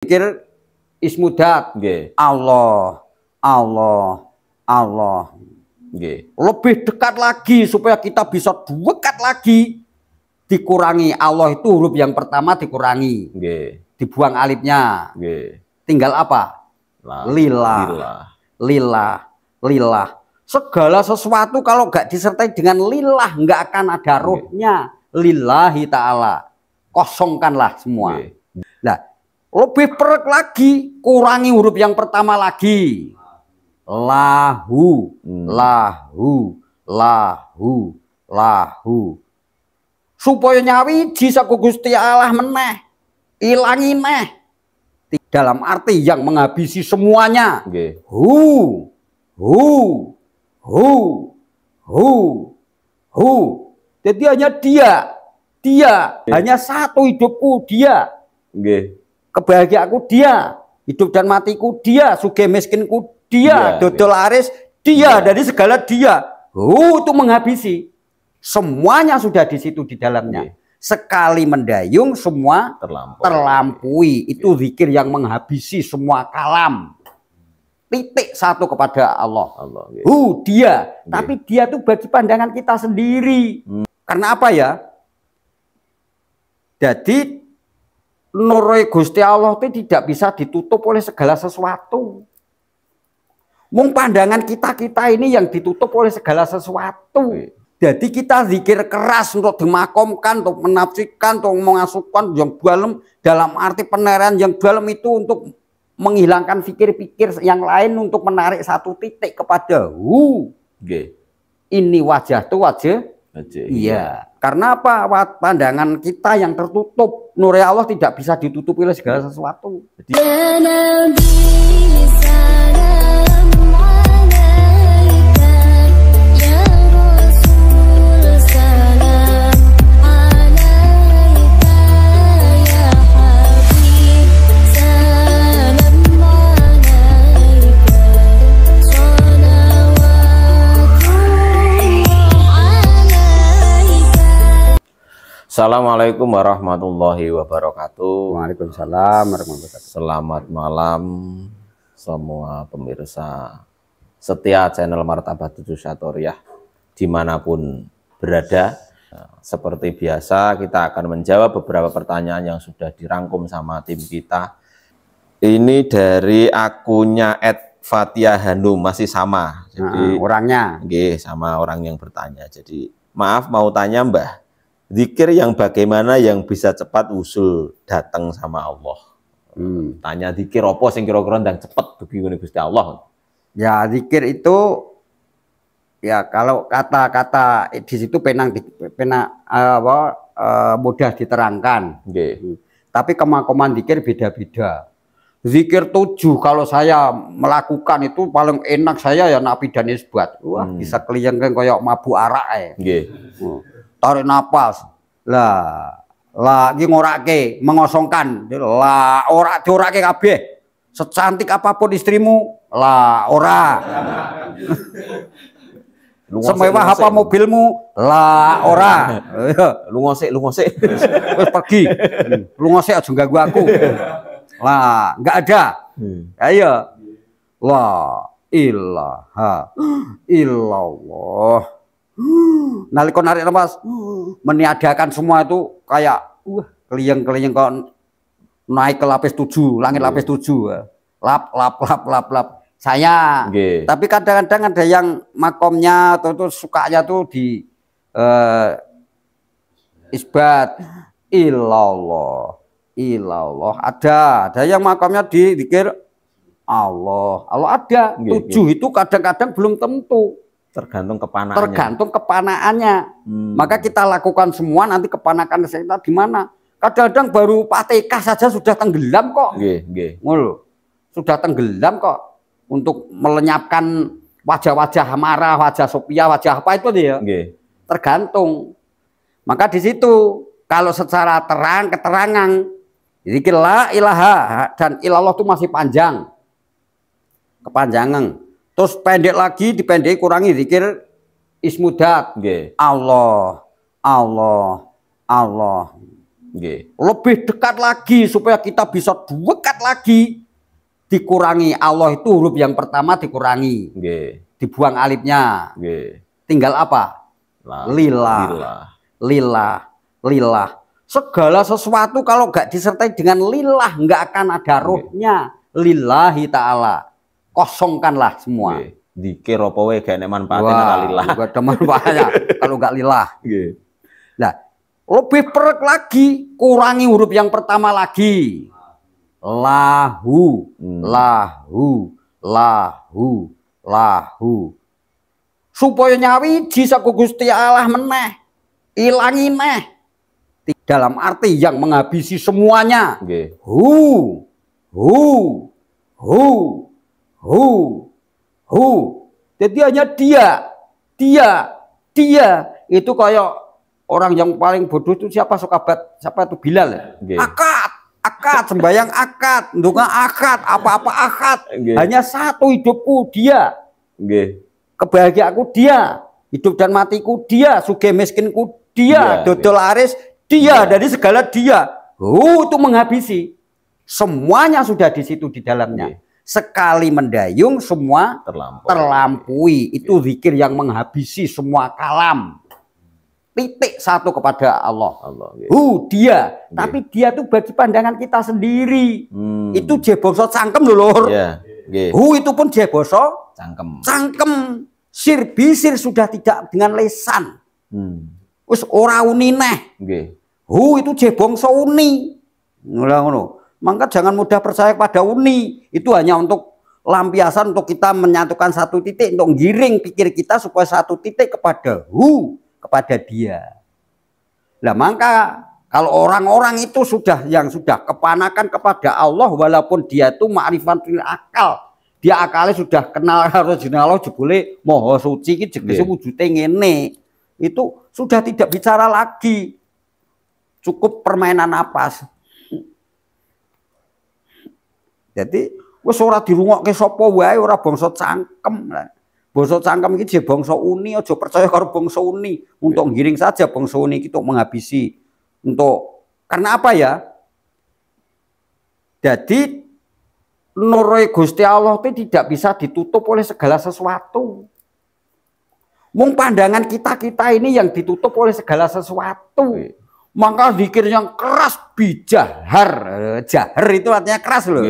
Zikir ismudat. Nggih. Allah, Allah, Allah. Nggih. Lebih dekat lagi supaya kita bisa dekat lagi. Dikurangi. Allah itu huruf yang pertama dikurangi. Nggih. Dibuang alifnya. Nggih. Tinggal apa? Lillah. Lillah. Lillah. Segala sesuatu kalau nggak disertai dengan lillah nggak akan ada rohnya. Lillahi ta'ala. Kosongkanlah semua. Nah, lebih perek lagi, kurangi huruf yang pertama lagi. Lahu, lahu, lahu, lahu. Supaya nyawiji saku Gusti Allah meneh, ilangi neh. Dalam arti yang menghabisi semuanya. Nggih. Hu, hu. Jadi hanya dia, hanya satu hidupku dia. Nggih. Kebahagiaanku dia, hidup dan matiku dia, sugih miskinku dia, dodol laris dia, dari segala dia. Itu menghabisi. Semuanya sudah di situ di dalamnya. Sekali mendayung semua terlampaui. Itu zikir yang menghabisi semua kalam. Titik satu kepada Allah. Dia. Tapi dia tuh bagi pandangan kita sendiri. Karena apa ya? Jadi nur Gusti Allah itu tidak bisa ditutup oleh segala sesuatu. Mung pandangan kita ini yang ditutup oleh segala sesuatu. Jadi kita zikir keras untuk dimakomkan, untuk menafsirkan, untuk mengasupkan yang dalam, dalam arti penerian yang dalam itu untuk menghilangkan pikir-pikir yang lain, untuk menarik satu titik kepada ini wajah tuh wajah. Iya. Karena apa? Pandangan kita yang tertutup. Nur Allah tidak bisa ditutupi oleh segala sesuatu. Jadi Assalamualaikum warahmatullahi wabarakatuh. Waalaikumsalam warahmatullahi wabarakatuh. Selamat malam semua pemirsa setia channel Martabat Syariah dimanapun berada. Seperti biasa kita akan menjawab beberapa pertanyaan yang sudah dirangkum sama tim kita. Ini dari akunnya @Fathia_Hanum, masih sama. Jadi orangnya sama orang yang bertanya. Jadi maaf mau tanya Mbah, zikir yang bagaimana yang bisa cepat usul datang sama Allah? Tanya zikir apa sing kira-kira ndang cepet dugi Gusti Allah? Ya zikir itu ya kalau kata-kata di situ mudah diterangkan. Tapi kemakoman zikir beda-beda. Zikir 7 kalau saya melakukan itu paling enak saya ya napi dan isbat. Wah, bisa keliyeng kayak mabuk arak tarik napas lah lagi ngorake mengosongkan lah ora diorake kabeh secantik apapun istrimu lah ora semewah apa mobilmu lah ora lu ngosek wis pergi lu ngosek aja ganggu aku lah nggak ada ayo la ilaha illallah. Nalika narik nafas meniadakan semua itu kayak keliyeng-keliyeng kok naik ke lapis 7, langit lapis 7. Lap. Saya. Tapi kadang-kadang ada yang makomnya atau sukanya tuh di isbat illallah. Ada yang makomnya di zikir Allah ada. 7 itu kadang-kadang belum tentu. Tergantung kepanaannya. Maka kita lakukan semua, nanti kepanakan kita di mana? Kadang-kadang baru Fatihah saja sudah tenggelam kok. Sudah tenggelam kok untuk melenyapkan wajah-wajah marah, wajah Sophia, wajah apa itu dia. Tergantung. Maka di situ kalau secara keterangan zikir la ilaha dan ilallah itu masih panjang. Kepanjangan. Terus pendek lagi, dipendek kurangi zikir ismudat. Allah. Nggih. Lebih dekat lagi supaya kita bisa dekat lagi. Dikurangi Allah itu huruf yang pertama dikurangi. Nggih. Dibuang alifnya. Nggih. Tinggal apa? Lillah. Lillah. Lillah. Segala sesuatu kalau nggak disertai dengan lillah nggak akan ada rohnya. Lillahi ta'ala. Kosongkanlah semua. Dikir apa wae gak nek manfaatnya lillah. Gak ada manfaatnya kalau nggak lillah. Nah, lebih perek lagi, kurangi huruf yang pertama lagi. Lahu, lahu, lahu, lahu. Supaya nyawiji saka Gusti Allah meneh. Ilangi neh. Dalam arti yang menghabisi semuanya. Hu, hu, hu, hu, hu. Jadi hanya dia. Itu kayak orang yang paling bodoh itu siapa siapa itu Bilal. Akad, sembayang akad, ndonga akad, apa-apa akad. Hanya satu hidupku dia. Kebahagiaanku dia, hidup dan matiku dia, sugih miskinku dia, dodol laris dia, dari segala dia. Itu menghabisi. Semuanya sudah di situ di dalamnya. Sekali mendayung semua terlampaui. Itu zikir yang menghabisi semua kalam. Titik satu kepada Allah. Dia. Tapi dia itu bagi pandangan kita sendiri. Itu jebongso cangkem lho lur. Itu pun jebongso cangkem. Sir bisir sudah tidak dengan lesan. Wis ora uni neh. Itu jebongso uni. Ngono. Maka jangan mudah percaya pada uni. Itu hanya untuk lampiasan, untuk kita menyatukan satu titik, untuk giring pikir kita supaya satu titik kepada kepada dia. Nah, maka kalau orang-orang itu sudah kepanakan kepada Allah, walaupun dia itu ma'rifatul akal. Dia akalnya sudah kenal Allah jebule moho suci iki jegese wujude ngene. Itu sudah tidak bicara lagi. Cukup permainan napas. Jadi wis ora dirungokke sapa wae, ora bangsa cangkem. Bangsa cangkem iki je bangsa uni, aja percaya karo bangsa uni. Untuk giring saja bangsa uni iki untuk menghabisi. Karena apa ya? Jadi nur Gusti Allah itu tidak bisa ditutup oleh segala sesuatu. Mung pandangan kita ini yang ditutup oleh segala sesuatu. Maka zikir yang keras bijahar. Jahar itu artinya keras loh.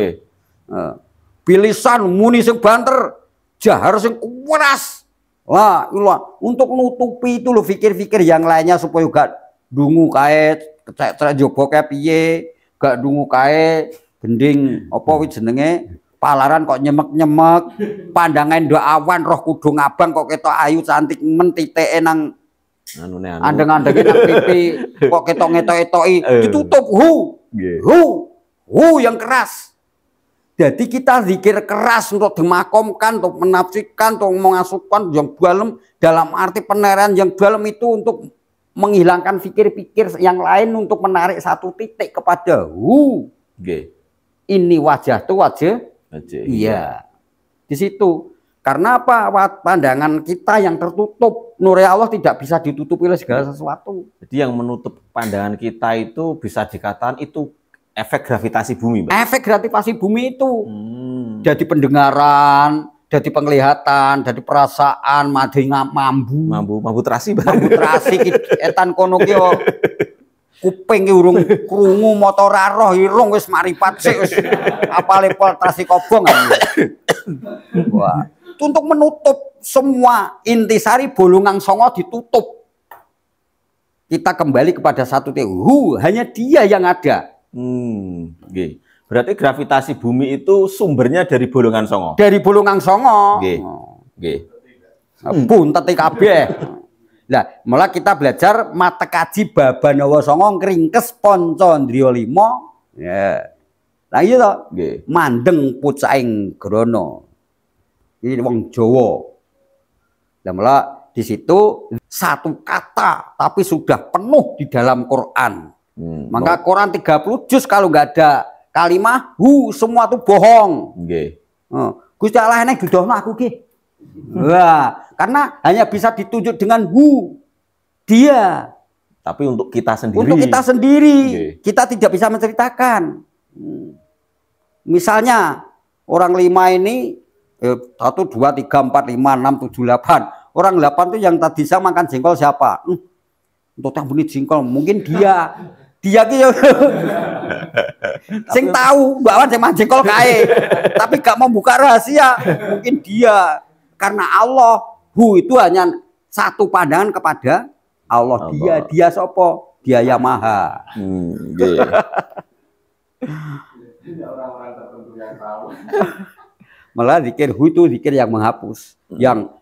Bilisan muni sing banter, jahar sing keras. Wah, untuk nutupi itu loh fikir-fikir yang lainnya supaya gak dungu kae cecek jobo kae piye, gak dungu kae gending apa wis jenenge palaran kok nyemek-nyemek, pandangan do awan roh kudu ngabang kok ketok ayu cantik men titeke nang andeng-andenge nang pipi kok ketok ngetok-etoki ditutup yang keras. Jadi kita zikir keras untuk dimakomkan, untuk menafsirkan, untuk mengasupkan yang dalam arti penerahan yang dalam itu untuk menghilangkan pikir-pikir yang lain untuk menarik satu titik kepada ini wajah tuh wajah. Iya. Di situ. Karena apa? Pandangan kita yang tertutup, nur Allah tidak bisa ditutupi oleh segala sesuatu. Jadi yang menutup pandangan kita itu bisa dikatakan itu efek gravitasi bumi, Mbak. Efek gravitasi bumi itu jadi pendengaran, jadi penglihatan, jadi perasaan, mambu terasi, Mbak. Mambu terasi etan kono ki kuping ki urung krungu motor roh irung wis maripat sik wis apale trasi kobong. Wah, itu untuk menutup semua intisari bolongan songo ditutup. Kita kembali kepada satu titik. Hanya dia yang ada. Berarti gravitasi bumi itu sumbernya dari bolongan songo. Dari bolongan songo. Buntete kabeh. Nah, malah kita belajar mata kaji babanawa songo ngringkes panca ndriya 5. Ya. Lah iya to? Mandeng pucaking grana. Ini wong Jawa. Lah malah di situ satu kata tapi sudah penuh di dalam Quran. Maka Quran 30 juz kalau nggak ada kalimah semua itu bohong. Gusti Allah nek dudohno aku ki. Wah, karena hanya bisa ditunjuk dengan dia. Tapi untuk kita sendiri. Untuk kita sendiri, kita tidak bisa menceritakan. Misalnya orang 5 ini 1, 2, 3, 4, 5, 6, 7, 8. Orang 8 itu yang tadi saya makan jengkol siapa? Untuk yang bunyi jengkol mungkin dia gitu. Sing tahu Mbak Wan sing makan jengkol kae. Tapi gak mau buka rahasia, mungkin dia. Karena Allah itu hanya satu pandangan kepada Allah. Dia sopo? Dia yang maha. Orang-orang tertentu yang tahu. Malah zikir itu zikir yang menghapus, yang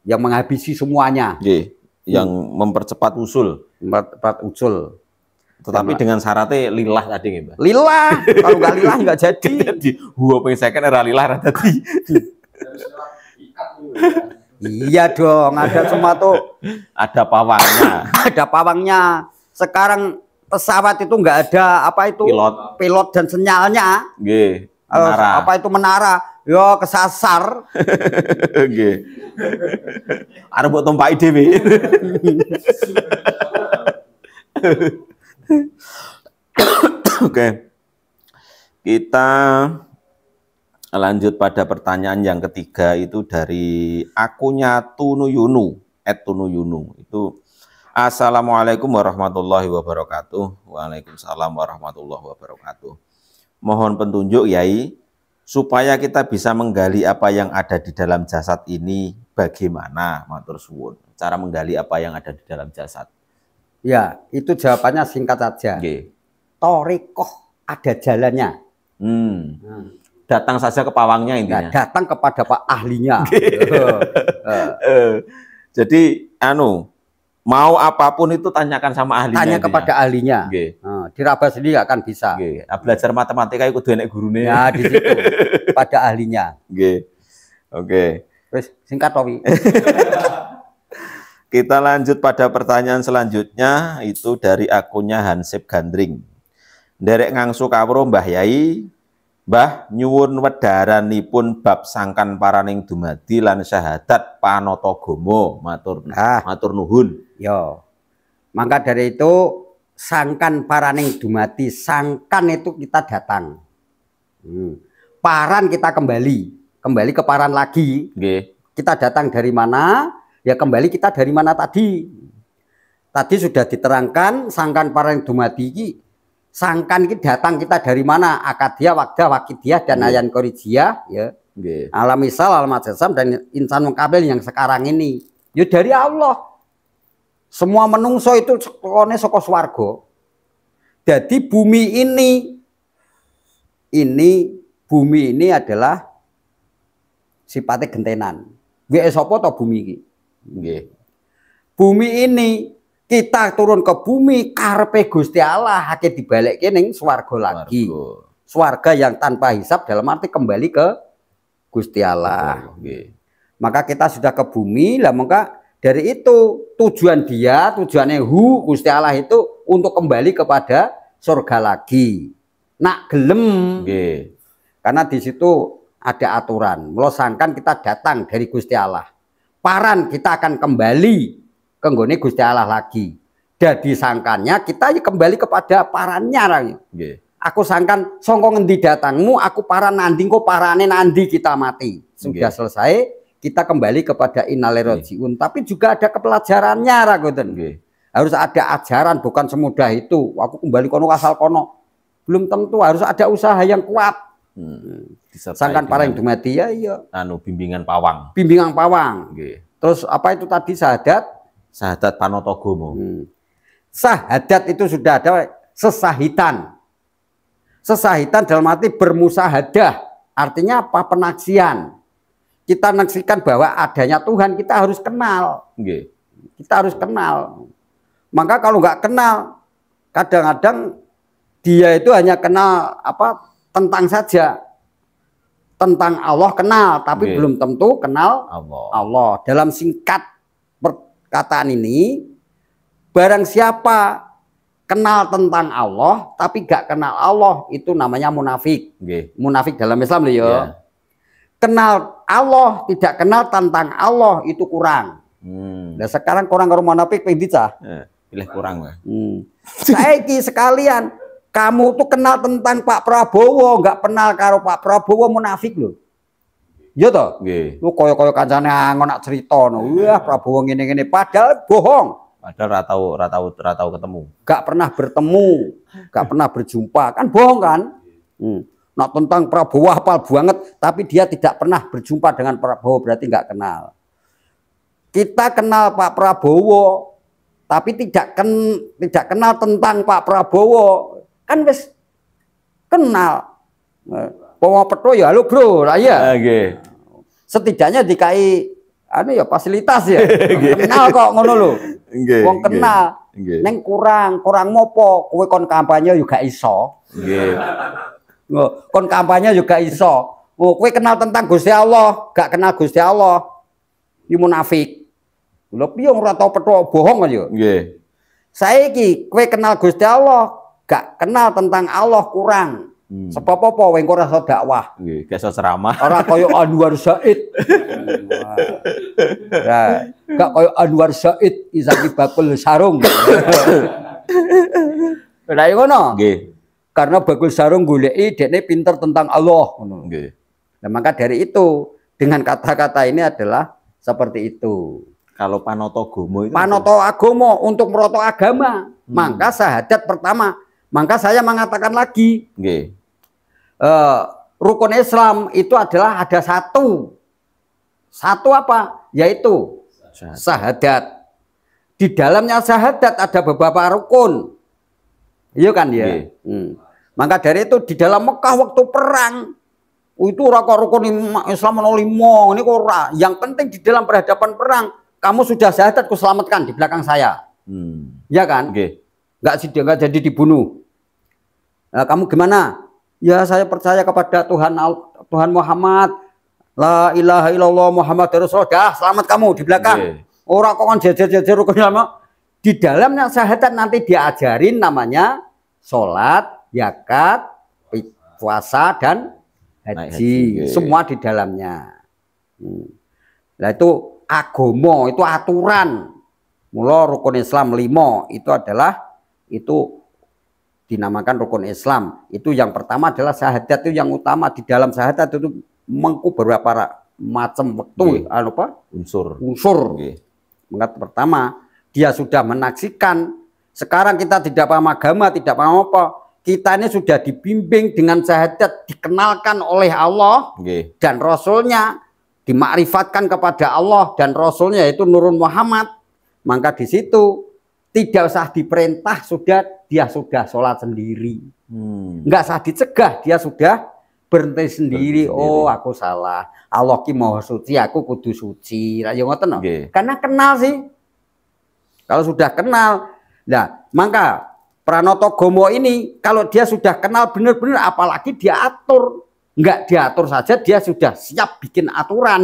yang menghabisi semuanya. Yang mempercepat usul. Mempercepat usul. Tetapi dengan syaratnya lillah tadi Mbak. Lillah, kalau nggak lillah nggak jadi. Jadi huwa pengen second era lillah tadi. Iya dong, ada semua tuh. Ada pawangnya. Ada pawangnya. Sekarang pesawat itu nggak ada apa itu pilot dan sinyalnya. Menara. Apa itu menara? Yo kesasar. Arep mbok tumpaki dhewe. Oke. Kita lanjut pada pertanyaan yang ketiga itu dari akunnya Tunuyunu, @tunuyunu. Itu Assalamualaikum warahmatullahi wabarakatuh. Waalaikumsalam warahmatullahi wabarakatuh. Mohon petunjuk Yai, supaya kita bisa menggali apa yang ada di dalam jasad ini bagaimana, matur suwun. Cara menggali apa yang ada di dalam jasad. Ya, itu jawabannya singkat saja. Thariqah ada jalannya. Datang saja ke pawangnya intinya. Datang kepada Pak ahlinya. Jadi mau apapun itu tanyakan sama ahlinya. Tanya kepada ahlinya. Diraba sendiri akan bisa. Belajar matematika itu enek gurune. Ya di situ pada ahlinya. Oke. Terus singkat Towi. Kita lanjut pada pertanyaan selanjutnya itu dari akunnya Hansip Gandring. Derek ngangsu kawruh Mbah Yai, Mbah nyuwun wedharanipun bab sangkan paraning dumadi lan syahadat panatagomo, matur nuhun. Yo. Maka dari itu sangkan paraning dumadi, sangkan itu kita datang. Paran kita kembali ke paran lagi. Kita datang dari mana? Ya kembali kita dari mana tadi? Tadi sudah diterangkan sangkan paraning dumadi. Sangkan ini datang kita dari mana? Akadia, Wagda, Wakidiyah, dan Ayan Korijiyah, ya. Alam misal, alam ajasam, dan insan mengkabil yang sekarang ini. Ya dari Allah. Semua menungso itu sekone saka swarga. Jadi bumi ini adalah sifatnya gentenan. Wis sapa to bumi iki? Bumi ini kita turun ke bumi karepe Gusti Allah hake dibalekke ning swarga lagi. Swarga yang tanpa hisab dalam arti kembali ke Gusti Allah. Maka kita sudah ke bumi lah, maka dari itu tujuannya Gusti Allah itu untuk kembali kepada surga lagi. Nak gelem. Karena di situ ada aturan. Melosangkan kita datang dari Gusti Allah. Paran kita akan kembali ke nggone Gusti Allah lagi. Jadi sangkannya kita kembali kepada parannya. Aku sangkan songko ngendi datangmu, aku paran nandi, kok parane nandi kita mati. Sudah selesai, kita kembali kepada innalillahi rajiun. Tapi juga ada kepelajarannya, Ragoten. Harus ada ajaran, bukan semudah itu. Aku kembali kono asal kono. Belum tentu, harus ada usaha yang kuat. Sangkan paling dumadi ya iya. Bimbingan pawang. Bimbingan pawang. Terus apa itu tadi syahadat? Syahadat panatagomo. Syahadat itu sudah ada sesahitan. Sesahitan dalam arti bermusahadah. Artinya apa? Penaksian. Kita naksikan bahwa adanya Tuhan, kita harus kenal. Kita harus kenal. Maka kalau nggak kenal, kadang-kadang dia itu hanya kenal apa tentang saja. Tentang Allah kenal, tapi belum tentu kenal Allah. Dalam singkat perkataan ini, barang siapa kenal tentang Allah, tapi gak kenal Allah, itu namanya munafik. Munafik dalam Islam loh ya. Kenal Allah, tidak kenal tentang Allah, itu kurang. Nah sekarang kurang karo munafik ping dicah. Pilih kurang, Mas. Saiki sekalian kamu tuh kenal tentang Pak Prabowo, nggak kenal karo Pak Prabowo munafik loh. Iya toh? Nggih. Lu koyo-koyo kancane angon nak cerita no. Wah, Prabowo ngene-ngene padahal bohong. Padahal ratau ketemu. Gak pernah bertemu, gak pernah berjumpa. Kan bohong kan? Nak tentang Prabowo hafal banget, tapi dia tidak pernah berjumpa dengan Prabowo, berarti nggak kenal. Kita kenal Pak Prabowo, tapi tidak kenal tentang Pak Prabowo. Kan wis kenal. Bawa peto ya, halo bro, lah ya. Setidaknya dikai anu ya fasilitas ya. Kenal kok ngono lho. Wong kenal. Neng kurang mopo, kowe kon kampanye juga iso. Kon kampanye juga iso. Kowe kenal tentang Gusti Allah, gak kenal Gusti Allah. Iki munafik. Lho piye ora tau peto bohong aja. Nggih. Saiki kowe kenal Gusti Allah, gak kenal tentang Allah kurang. Sebab apa wong ora iso dakwah. Nggih, gak iso ceramah. Ora koyo Anwar Said. Nah, gak koyo Anwar Said Izaki Bakul Sarung. Lah ngono. Nggih. Karena Bakul Sarung goleki dekne pinter tentang Allah ngono. Nggih. Nah, maka dari itu dengan kata-kata ini adalah seperti itu. Kalau panoto agama itu panoto agama untuk meroto agama, maka syahadat pertama. Maka saya mengatakan lagi, rukun Islam itu adalah ada satu apa? Yaitu syahadat. Di dalamnya syahadat ada beberapa rukun, iya kan ya. Maka dari itu di dalam Mekah waktu perang itu rukun Islam 05 ini ora. Yang penting di dalam perhadapan perang kamu sudah syahadat, ku selamatkan di belakang saya, ya kan? Nggak jadi dibunuh. Nah, kamu gimana? Ya saya percaya kepada Tuhan Muhammad, la ilaha illallah Muhammad Rasulullah. Selamat kamu di belakang. Orang kok jejer rukun Islam. Di dalamnya syahadat nanti diajarin namanya sholat, zakat, puasa dan haji. Semua di dalamnya. Nah itu agama, itu aturan. Mula rukun Islam 5 itu adalah itu dinamakan rukun Islam. Itu yang pertama adalah syahadat, itu yang utama. Di dalam syahadat itu mengku beberapa macam waktu unsur. Maka pertama dia sudah menaksikan. Sekarang kita tidak paham agama, tidak paham apa. Kita ini sudah dibimbing dengan syahadat, dikenalkan oleh Allah dan Rasulnya, dimakrifatkan kepada Allah dan Rasulnya yaitu Nurun Muhammad. Maka di situ tidak usah diperintah, dia sudah sholat sendiri. Nggak usah dicegah, dia sudah berhenti sendiri. Oh aku salah, Allah ki maha suci, aku kudu suci. Ayo ngoten no? Karena kenal sih. Kalau sudah kenal, nah maka pranoto gomo ini kalau dia sudah kenal benar-benar, apalagi dia atur. Nggak diatur saja, dia sudah siap bikin aturan.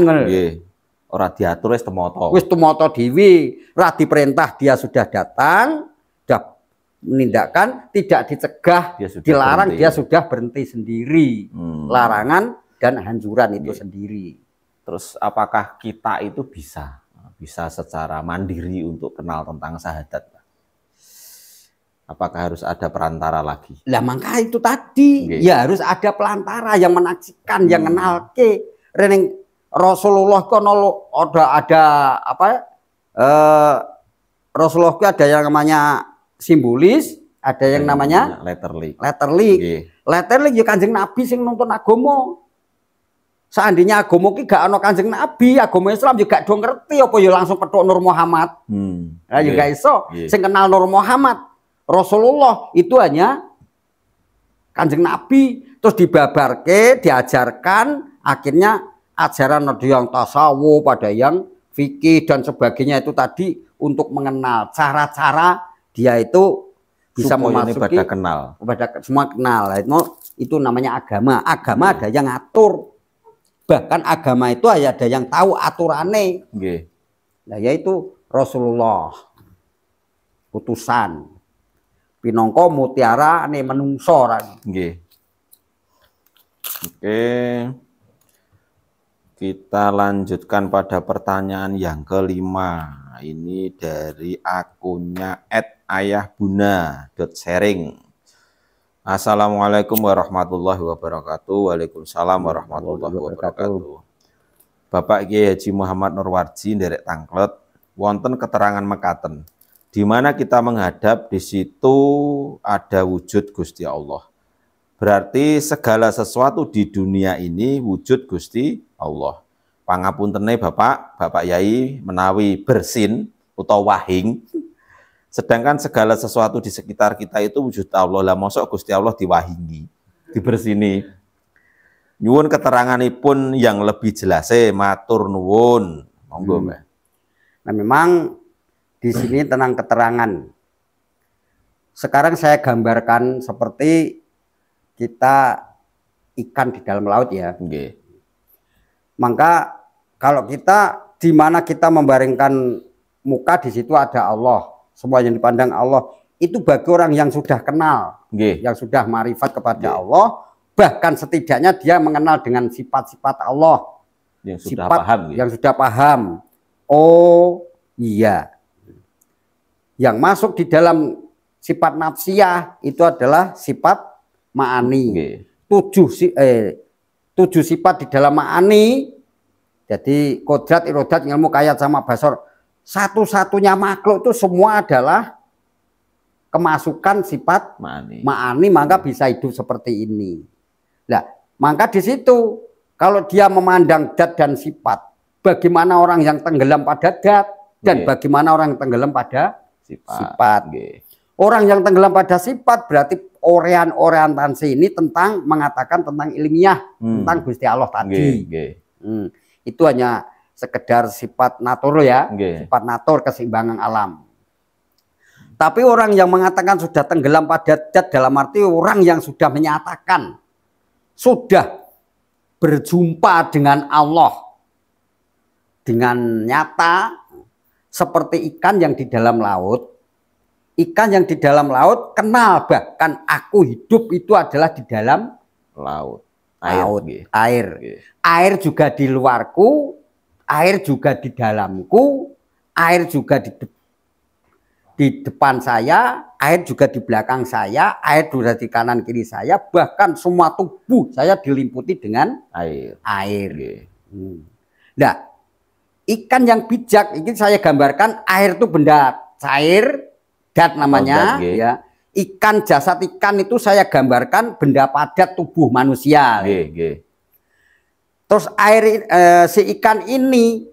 Ora diatur wis temoto. Wis temoto dhewe, ra diperintah dia sudah datang, sudah menindakkan, tidak dicegah, dilarang berhenti. Dia sudah berhenti sendiri. Larangan dan anjuran itu sendiri. Terus apakah kita itu bisa secara mandiri untuk kenal tentang syahadat? Apakah harus ada perantara lagi? Lah maka itu tadi, ya harus ada pelantara yang menaksikan, yang kenalke. Reneng Rasulullah kono ada apa? Rasulullah itu ada yang namanya simbolis, ada yang namanya letterly. Letterly ya Kanjeng Nabi sing nuntun agama. Seandainya agama ki gak ana Kanjeng Nabi, agama Islam juga do ngerti apa ya langsung petuk Nur Muhammad. Nah ya gak iso. Sing kenal Nur Muhammad, Rasulullah itu hanya Kanjeng Nabi, terus dibabarke, diajarkan, akhirnya ajaran ada yang tasawuf, pada yang fikih dan sebagainya itu tadi untuk mengenal cara-cara dia itu bisa memasuki kenal. Semua kenal. Itu namanya agama. Agama ada yang ngatur. Bahkan agama itu ada yang tahu aturannya. Nah, yaitu Rasulullah, utusan. Pinongko mutiara ane menungso. Kita lanjutkan pada pertanyaan yang kelima. Ini dari akunnya @ayahbuna.sharing. Assalamualaikum warahmatullahi wabarakatuh. Waalaikumsalam warahmatullahi wabarakatuh. Bapak Kiai Haji Muhammad Nurwarji nderek Tangklet, wonten keterangan mekaten, di mana kita menghadap di situ ada wujud Gusti Allah. Berarti segala sesuatu di dunia ini wujud Gusti Allah. Pangapuntene Bapak Yai menawi bersin utawa wahing. Sedangkan segala sesuatu di sekitar kita itu wujud Allah. Lah mosok Gusti Allah diwahingi, dibersini. Nyuwun keteranganipun yang lebih jelas, matur nuwun. Monggo, Mbak. Nah, memang di sini tentang keterangan. Sekarang saya gambarkan seperti kita ikan di dalam laut ya. Okay. Maka kalau kita di mana kita membaringkan muka, di situ ada Allah. Semua yang dipandang Allah itu bagi orang yang sudah kenal, yang sudah marifat kepada Allah, bahkan setidaknya dia mengenal dengan sifat-sifat Allah. Yang sudah paham. Yang sudah paham. Oh iya. Yang masuk di dalam sifat nafsiyah itu adalah sifat ma'ani. Tujuh sifat di dalam ma'ani. Jadi kodrat, irodat, ilmu, kayat sama basor. Satu-satunya makhluk itu semua adalah kemasukan sifat ma'ani, maka bisa hidup seperti ini. Nah, maka di situ kalau dia memandang dat dan sifat, bagaimana orang yang tenggelam pada dat dan bagaimana orang yang tenggelam pada sifat. Orang yang tenggelam pada sifat berarti orientasi ini tentang mengatakan tentang ilmiah, tentang Gusti Allah tadi. Itu hanya sekedar sifat natur ya, sifat natur, keseimbangan alam. Tapi orang yang mengatakan sudah tenggelam pada dat dalam arti orang yang sudah menyatakan sudah berjumpa dengan Allah dengan nyata seperti ikan yang di dalam laut. Ikan yang di dalam laut kenal bahkan aku hidup itu adalah di dalam laut. Air juga di luarku, air juga di dalamku, air juga di depan saya, air juga di belakang saya, air juga di kanan kiri saya, bahkan semua tubuh saya diliputi dengan air. Nah, ikan yang bijak ini saya gambarkan, air itu benda cair, dat namanya, ya. Ikan, jasad ikan itu saya gambarkan benda padat tubuh manusia. Terus air si ikan ini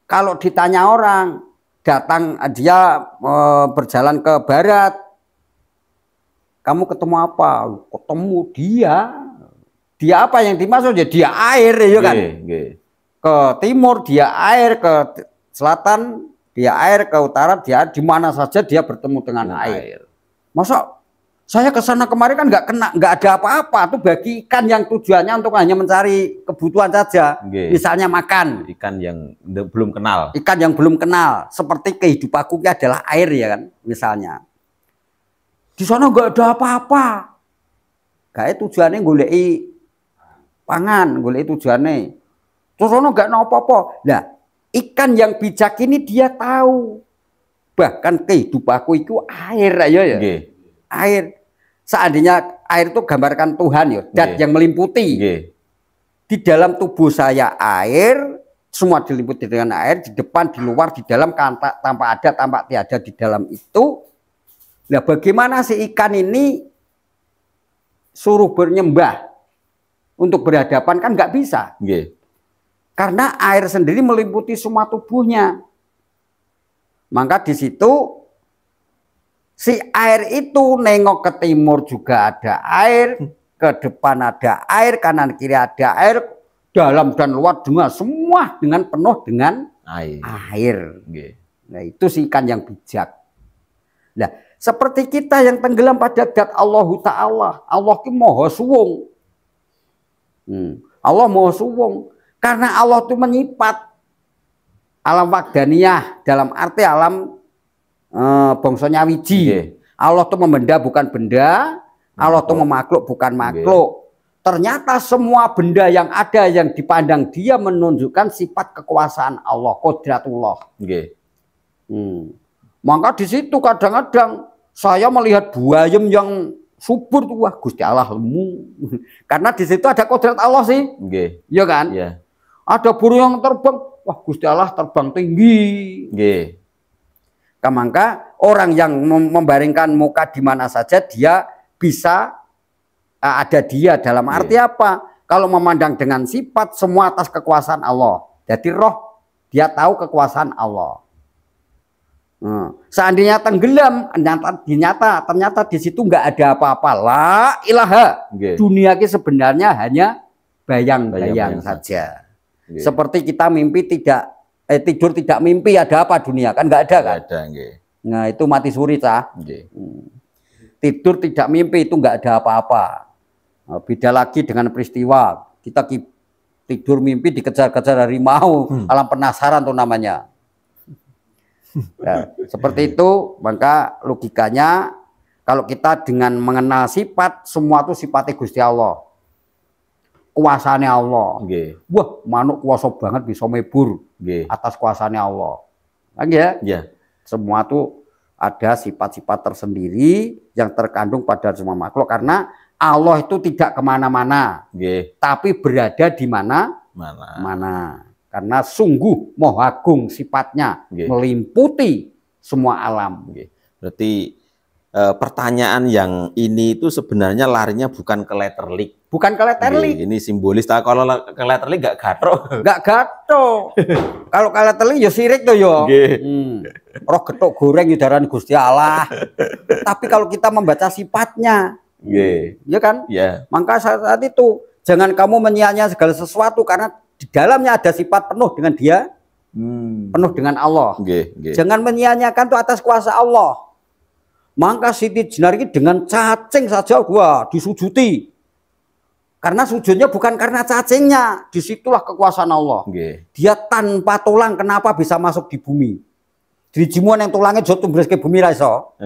kalau ditanya orang, datang dia berjalan ke barat, kamu ketemu apa? Ketemu dia apa yang dimaksud ya? Dia air ya kan? Ke timur dia air, ke selatan dia air, ke utara dia, di mana saja dia bertemu dengan air. Masa saya ke sana kemari kan nggak ada apa-apa tuh bagi ikan yang tujuannya untuk hanya mencari kebutuhan saja. Misalnya makan. Ikan yang belum kenal. Ikan yang belum kenal, seperti kehidupanku adalah air ya kan, misalnya. Di sana nggak ada apa-apa. Kayak tujuannya goleki pangan, goleki tujuannya. Terus sana nggak ada apa-apa. Nah, ikan yang bijak ini dia tahu. Bahkan kehidupanku itu air aja ya. Air. Seandainya air itu gambarkan Tuhan ya, dat yang meliputi. Di dalam tubuh saya air, semua diliputi dengan air, di depan, di luar, di dalam, tanpa ada, tanpa tiada di dalam itu. Nah, bagaimana si ikan ini suruh bernyembah untuk berhadapan kan nggak bisa. Karena air sendiri meliputi semua tubuhnya. Maka di situ si air itu nengok ke timur juga ada air, ke depan ada air, kanan kiri ada air, dalam dan luar dengan semua dengan penuh dengan air. Nah, itu si ikan yang bijak. Nah, seperti kita yang tenggelam pada dat Allah Ta'ala. Allah itu maha suwung. Allah maha suwung. Karena Allah itu menyifat alam wagdaniyah dalam arti alam bangsa wiji. Allah itu membenda bukan benda, Allah itu memakhluk bukan makhluk. ternyata semua benda yang ada yang dipandang dia menunjukkan sifat kekuasaan Allah, qudratullah. Nggih. Maka di situ kadang-kadang saya melihat buayem yang subur tuh, wah Gusti Allah lemu. Karena di situ ada kodrat Allah sih. Nggih. Iya kan? Iya. Ada burung yang terbang, wah Gusti Allah terbang tinggi. Nggih. Maka orang yang membaringkan muka di mana saja dia bisa ada dia, dalam arti apa? Kalau memandang dengan sifat semua atas kekuasaan Allah. Jadi roh dia tahu kekuasaan Allah. Seandainya tenggelam, ternyata di situ nggak ada apa-apa. La ilaha. Dunia ini sebenarnya hanya bayang-bayang saja. Seperti kita mimpi tidur tidak mimpi, ada apa dunia? Kan nggak ada kan? Ada, nah itu mati suri cah. Tidur tidak mimpi itu nggak ada apa-apa. Beda lagi dengan peristiwa kita tidur mimpi dikejar-kejar harimau, alam penasaran tuh namanya. Nah, seperti itu, maka logikanya kalau kita dengan mengenal sifat, semua itu sifatnya Gusti Allah, kuasanya Allah. Wah, manuk kuasa banget bisa mebur atas kuasanya Allah. Ya. Semua itu ada sifat-sifat tersendiri yang terkandung pada semua makhluk, karena Allah itu tidak kemana-mana, tapi berada di mana. Karena sungguh Maha Agung sifatnya, meliputi semua alam. Berarti pertanyaan yang ini itu sebenarnya larinya bukan ke letterlik. Bukan ke letterlik. Ini simbolis. Kalau ke letterlik nggak gathro. Nggak gathro. Kalau ke letterlik ya sirik tuh yo. Roh getuk goreng yudaran Gusti Allah. Tapi kalau kita membaca sifatnya, ya kan? Maka saat itu jangan kamu menyia-nyiakan segala sesuatu, karena di dalamnya ada sifat penuh dengan dia, penuh dengan Allah. Jangan menyia-nyiakan itu atas kuasa Allah. Maka Siti Jenar ini dengan cacing saja disujuti. Karena sujudnya bukan karena cacingnya, disitulah kekuasaan Allah. Dia tanpa tulang kenapa bisa masuk di bumi? Di jimuan yang tulangnya jauh tumbres ke bumi raiso.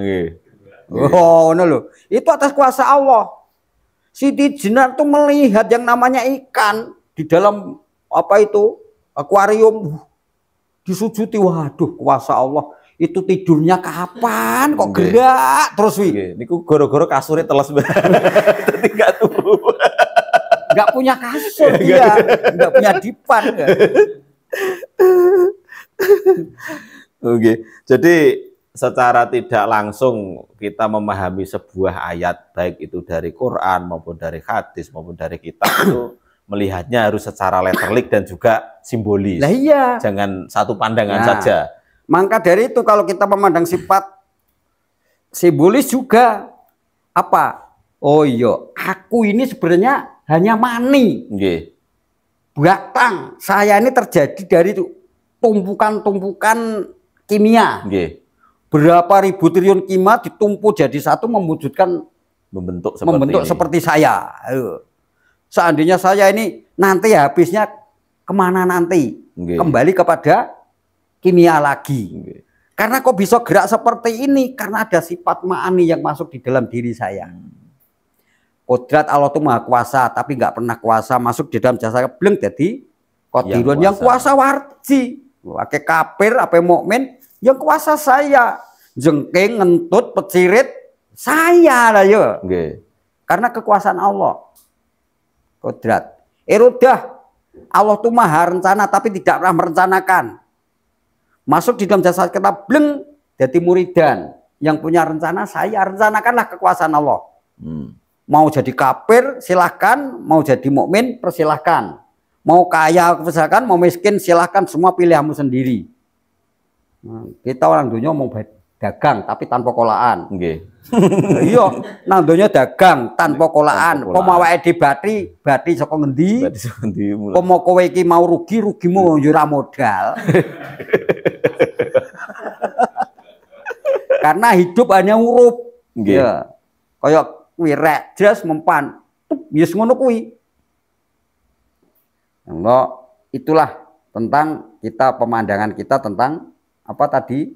Oh, no loh. Itu atas kuasa Allah. Siti Jenar tuh melihat yang namanya ikan di dalam apa itu akuarium, disujuti. Waduh, kuasa Allah. Itu tidurnya kapan kok gerak terus wi? Niku goro-goro kasurnya teles banget. Enggak turu. Enggak punya kasur dia, enggak punya dipan. Jadi secara tidak langsung kita memahami sebuah ayat, baik itu dari Quran maupun dari hadis maupun dari kitab, itu melihatnya harus secara letterlik dan juga simbolis. Lah iya. Jangan satu pandangan saja. Maka dari itu kalau kita memandang sifat simbolis juga apa? Oh iya, aku ini sebenarnya hanya mani. Batang saya ini terjadi dari tumpukan-tumpukan kimia. Berapa ribu triliun kimia ditumpuk jadi satu membentuk seperti saya. Seandainya saya ini nanti habisnya kemana nanti? Kembali kepada kimia lagi. Karena kok bisa gerak seperti ini? Karena ada sifat ma'ani yang masuk di dalam diri saya. Kodrat Allah itu maha kuasa, tapi nggak pernah kuasa masuk di dalam jasa kebleng jadi kodirun yang kuasa warji. Pakai kafir, apa mukmin yang kuasa saya. Jengking, ngentut, pecirit saya lah ya. Karena kekuasaan Allah. Kodrat. Irodah. Allah itu maha rencana tapi tidak pernah merencanakan. Masuk di dalam jasa kita bleng jadi muridan. Yang punya rencana saya, rencanakanlah kekuasaan Allah. Mau jadi kafir silahkan, mau jadi mukmin persilahkan. Mau kaya persilahkan, mau miskin silahkan, semua pilihanmu sendiri. Kita orang dunia mau dagang tapi tanpa kolaan. Iya, nang donya dagang tanpa kolaan. Pemawake di bati saka ngendi? Pomo kowe iki mau rugimu yo ora modal. Karena hidup hanya urup. Ya. Kayak kuwi rek jelas mempan. Wis ngono kuwi. Itulah tentang kita, pemandangan kita tentang apa tadi?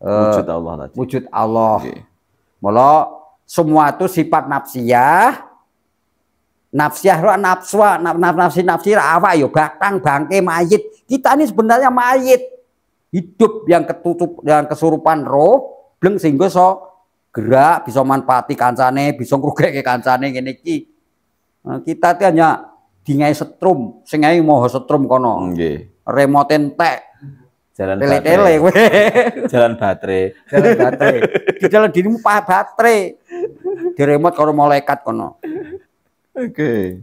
Wujud Allah tadi. Wujud Allah. Mula semua itu sifat nafsiyah nafsiyah roh nafsi awak yo batang bangke mayit. Kita ini sebenarnya mayit. Hidup yang ketutup yang kesurupan roh bleng sehingga so gerak bisa manfaati kancane, bisa ngrugeke kancane ngene iki. Nah, kita itu hanya dingai setrum, sing ae moho setrum kono. Nggih. Remote entek. Jalan Tele-tele kowe. Jalan baterai. Jalan baterai. Di dalam dirimu baterai. Di remote karo malaikat kono. Oke.